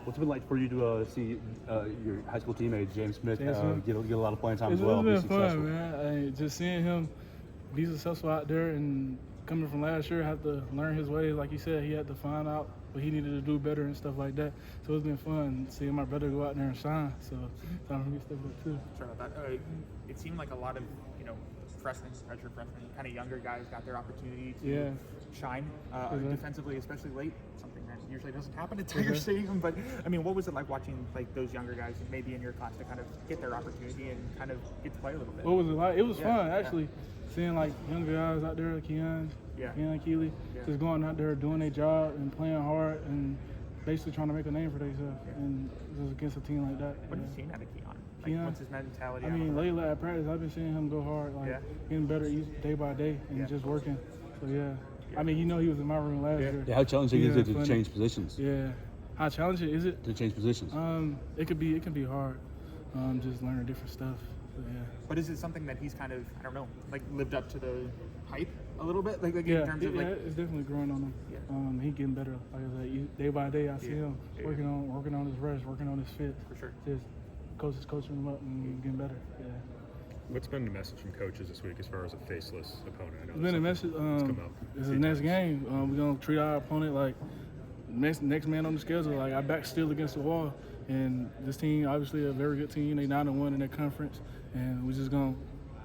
What's it been like for you to see your high school teammate James Smith get a lot of playing time as well? It's been fun, man. Just seeing him be successful out there and coming from last year, have to learn his ways. Like he said, he had to find out what he needed to do better and stuff like that. So it's been fun seeing my brother go out there and shine. So time for me to step up too. Sorry about that. It seemed like a lot of freshmen, redshirt freshmen, kind of younger guys got their opportunity to shine defensively, especially late. Something that usually doesn't happen at Tiger Stadium. But I mean, what was it like watching like those younger guys, maybe in your class, to kind of get their opportunity and kind of get to play a little bit? What was it like? It was fun actually. Seeing like younger guys out there, Keon, Keely, just going out there doing their job and playing hard and basically trying to make a name for themselves. And just against a team like that. What have you seen out of Keon? What's his mentality? I mean, lately at practice, I've been seeing him go hard, getting better day by day and just working. So I mean, he was in my room last year. Yeah, how challenging is it to change positions? Yeah, how challenging is it to change positions? It can be hard. Just learning different stuff. But is it something that he's kind of, I don't know, like lived up to the hype a little bit? Like in terms of it's definitely growing on him. He getting better. Like I said, day by day, I see him working on his rush, working on his fit. For sure. Just coaches coaching him up and getting better. Yeah. What's been the message from coaches this week as far as a faceless opponent? I know it's been a message. It's the next game. We're gonna treat our opponent like next man on the schedule. Like our back's still against the wall, and this team obviously a very good team. They 9-1 in their conference, and we're just gonna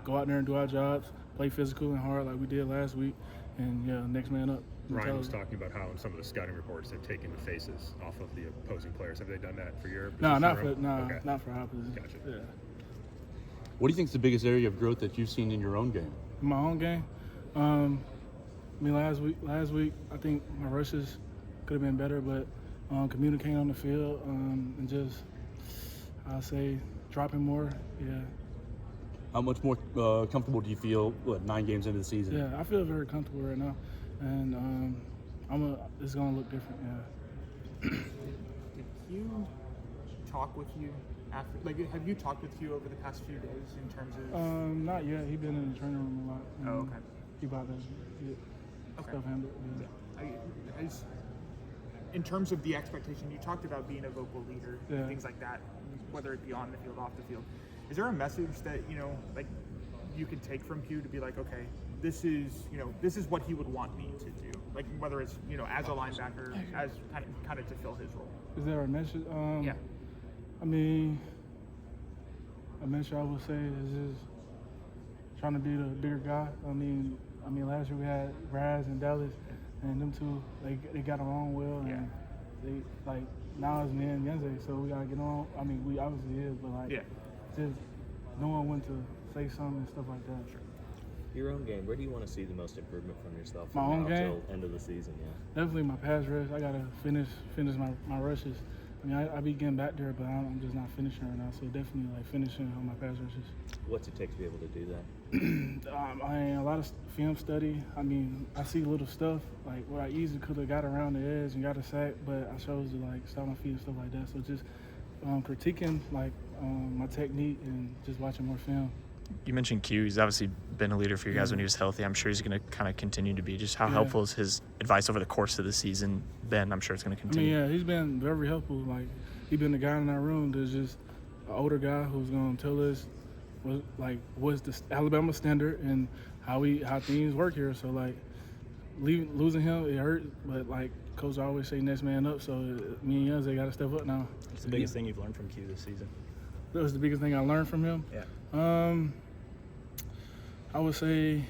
go out there and do our jobs, play physical and hard like we did last week, and next man up. Ryan was talking about how in some of the scouting reports they've taken the faces off of the opposing players. Have they done that for your position? Not for our position. Gotcha. Yeah. What do you think is the biggest area of growth that you've seen in your own game? In my own game, I mean last week I think my rushes could have been better, but communicating on the field and just I'll say dropping more. Yeah. How much more comfortable do you feel 9 games into the season? Yeah, I feel very comfortable right now, and it's gonna look different. Yeah. Did Hugh talk with you after? Like, have you talked with Hugh over the past few days in terms of? Not yet. He's been in the training room a lot. Oh, okay. He about to get stuff handled. Yeah. In terms of the expectation, you talked about being a vocal leader, things like that, whether it be on the field, off the field. Is there a message that like you can take from Hugh to be like, okay, this is what he would want me to do, like whether it's as a linebacker, as kind of to fill his role. Is there a message? Yeah. I mean, a message I would say is just trying to be the bigger guy. I mean, last year we had Raz and Dallas, and them two, they got along well, and they now it's me and Yenze, so we gotta get on. I mean, we obviously is, but just knowing when to say something and stuff like that. Sure. Your own game, where do you want to see the most improvement from yourself my own game until end of the season? Definitely my pass rush. I gotta finish my rushes. I mean, I be getting back there, but I'm just not finishing right now. So definitely finishing on my pass rushes. What's it take to be able to do that? A lot of film study. I mean, I see little stuff where I easily could have got around the edge and got a sack, but I chose to stop my feet and stuff like that. So just critiquing my technique and just watching more film. You mentioned Q. He's obviously been a leader for you guys when he was healthy. I'm sure he's going to kind of continue to be. Just how helpful has his advice over the course of the season been? I'm sure it's going to continue. I mean, he's been very helpful. He's been the guy in our room that's just an older guy who's going to tell us what's the Alabama standard and how things work here. So losing him, it hurt, but Coach always say next man up. So me and Yenze got to step up now. What's the biggest thing you've learned from Q this season? That was the biggest thing I learned from him. Yeah. I would say,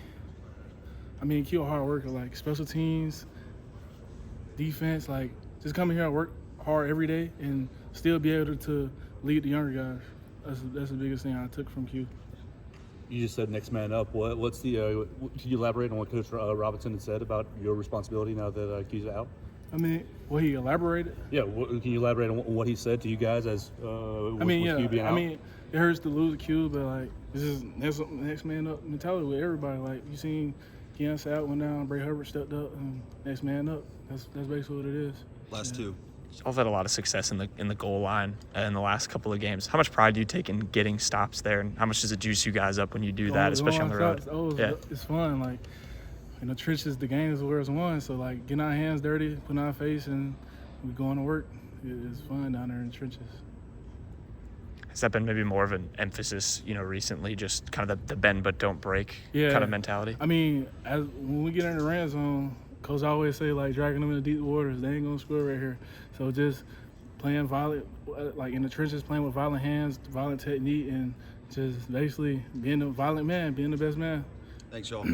Q a hard worker, special teams, defense, just coming here and work hard every day and still be able to lead the younger guys. That's the biggest thing I took from Q. You just said next man up. What's the? Can you elaborate on what Coach Robinson had said about your responsibility now that Q's out? Well, he elaborated. Yeah, can you elaborate on what he said to you guys as Q being out? It hurts to lose a Q, but this is next man up mentality with everybody. You seen Keon Sapp went down, Bray Hubbard stepped up, and next man up. That's basically what it is. Last two. Y'all have had a lot of success in the goal line in the last couple of games. How much pride do you take in getting stops there, and how much does it juice you guys up when you do that, especially on the road? It's fun. In the trenches, the game is where it's won. So getting our hands dirty, putting our face, and we going to work. It's fun down there in the trenches. Has that been maybe more of an emphasis, recently, just kind of the bend but don't break kind of mentality? I mean, when we get in the red zone, Coach always say, like, dragging them in the deep waters, they ain't going to score right here. So just playing violent, like in the trenches, playing with violent hands, violent technique, and just basically being a violent man, being the best man. Thanks, y'all.